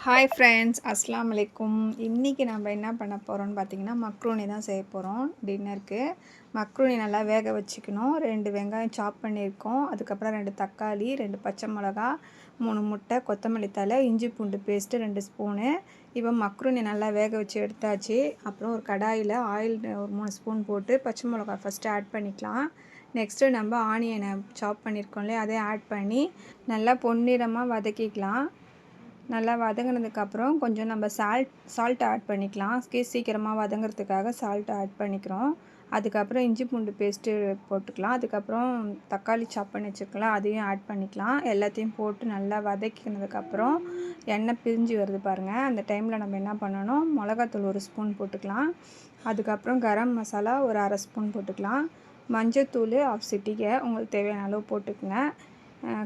Hi friends, அஸ்ஸலாமு அலைக்கும். இன்றைக்கி நம்ம என்ன பண்ண போகிறோம்னு பார்த்தீங்கன்னா, மக்ரூனி தான் செய்ய போகிறோம் டின்னருக்கு. மக்ரூனி நல்லா வேக வச்சுக்கணும். 2 வெங்காயம் சாப் பண்ணியிருக்கோம். அதுக்கப்புறம் 2 தக்காளி, 2 பச்சை மிளகா, 3 முட்டை, கொத்தமல்லி தழை, இஞ்சி பூண்டு பேஸ்ட்டு 2 ஸ்பூனு. இப்போ மக்ரூனி நல்லா வேக வச்சு எடுத்தாச்சு. அப்புறம் ஒரு கடாயில் ஆயில் ஒரு 3 ஸ்பூன் போட்டு பச்சை மிளகா ஃபஸ்ட்டு ஆட் பண்ணிக்கலாம். நெக்ஸ்ட்டு நம்ம ஆனியனை சாப் பண்ணியிருக்கோம் இல்லையா, அதையும் ஆட் பண்ணி நல்லா பொன்னிறமாக வதக்கிக்கலாம். நல்லா வதங்கினதுக்கப்புறம் கொஞ்சம் நம்ம சால்ட் ஆட் பண்ணிக்கலாம். சீக்கிரமாக வதங்கிறதுக்காக சால்ட் ஆட் பண்ணிக்கிறோம். அதுக்கப்புறம் இஞ்சி பூண்டு பேஸ்ட்டு போட்டுக்கலாம். அதுக்கப்புறம் தக்காளி சாப் பண்ணி வச்சுருக்கலாம், அதையும் ஆட் பண்ணிக்கலாம். எல்லாத்தையும் போட்டு நல்லா வதக்கினதுக்கப்புறம் எண்ணெய் பிரிஞ்சு வருது பாருங்கள். அந்த டைமில் நம்ம என்ன பண்ணணும், மிளகாத்தூள் 1 ஸ்பூன் போட்டுக்கலாம். அதுக்கப்புறம் கரம் மசாலா ஒரு 1/2 ஸ்பூன் போட்டுக்கலாம். மஞ்சத்தூள் 1/2 சிட்டிகை உங்களுக்கு தேவையான அளவு போட்டுக்குங்க.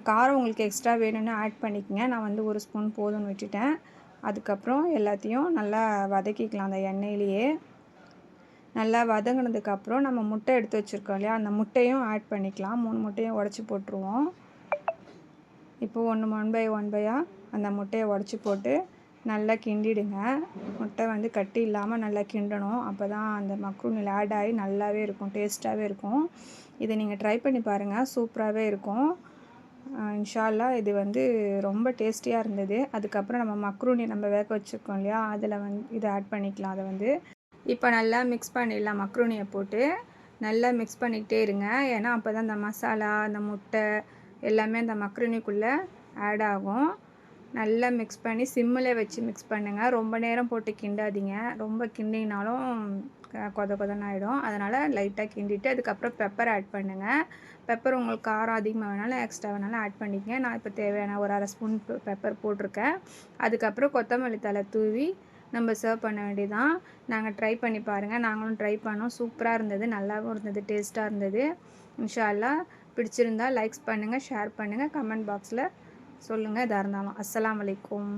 காரம் உங்களுக்கு எக்ஸ்ட்ரா வேணும்னு ஆட் பண்ணிக்கங்க. நான் வந்து 1 ஸ்பூன் போதும்னு விட்டுட்டேன். அதுக்கப்புறம் எல்லாத்தையும் நல்லா வதக்கிக்கலாம் அந்த எண்ணெயிலேயே. நல்லா வதங்கினதுக்கப்புறம் நம்ம முட்டை எடுத்து வச்சுருக்கோம் இல்லையா, அந்த முட்டையும் ஆட் பண்ணிக்கலாம். 3 முட்டையும் உடச்சி போட்டுருவோம். இப்போ ஒன் பை அந்த முட்டையை உடச்சி போட்டு நல்லா கிண்டிடுங்க. முட்டை வந்து கட்டி இல்லாமல் நல்லா கிண்டணும். அப்போ தான் அந்த மக்ரூனியில் ஆட் ஆகி நல்லாவே இருக்கும், டேஸ்ட்டாகவே இருக்கும். இதை நீங்கள் ட்ரை பண்ணி பாருங்கள், சூப்பராகவே இருக்கும். இன்ஷா அல்லாஹ் இது வந்து ரொம்ப டேஸ்டியாக இருந்தது. அதுக்கப்புறம் நம்ம மக்ரூனி நம்ம வேக வச்சுருக்கோம் இல்லையா, அதில் இதை ஆட் பண்ணிக்கலாம். அதை வந்து இப்போ நல்லா மிக்ஸ் பண்ணிடலாம். மக்ரூனியை போட்டு நல்லா மிக்ஸ் பண்ணிக்கிட்டே இருங்க. ஏன்னா அப்போ தான் அந்த மசாலா, அந்த முட்டை எல்லாமே அந்த மக்ரூனிக்குள்ளே ஆட் ஆகும். நல்லா மிக்ஸ் பண்ணி சிம்மில் வச்சு மிக்ஸ் பண்ணுங்கள். ரொம்ப நேரம் போட்டு கிண்டாதீங்க. ரொம்ப கிண்டினாலும் கொதன்னு ஆகிடும். அதனால் லைட்டாக கிண்டிட்டு அதுக்கப்புறம் பெப்பர் ஆட் பண்ணுங்கள். பெப்பர் உங்களுக்கு காரம் அதிகமாக வேணாலும் எக்ஸ்ட்ரா வேணாலும் ஆட் பண்ணிக்கங்க. நான் இப்போ தேவையான ஒரு 1/2 ஸ்பூன் பெப்பர் போட்டிருக்கேன். அதுக்கப்புறம் கொத்தமல்லி தழை தூவி நம்ம சர்வ் பண்ண வேண்டியதான். நாங்கள் ட்ரை பண்ணி பாருங்கள். நாங்களும் ட்ரை பண்ணோம். சூப்பராக இருந்தது, நல்லாவும் இருந்தது, டேஸ்ட்டாக இருந்தது. இன்ஷா அல்லாஹ் பிடிச்சிருந்தால் லைக்ஸ் பண்ணுங்கள், ஷேர் பண்ணுங்கள், கமெண்ட் பாக்ஸில் சொல்லுங்கள் எதாக இருந்தாலும். அஸ்ஸலாமு அலைக்கும்.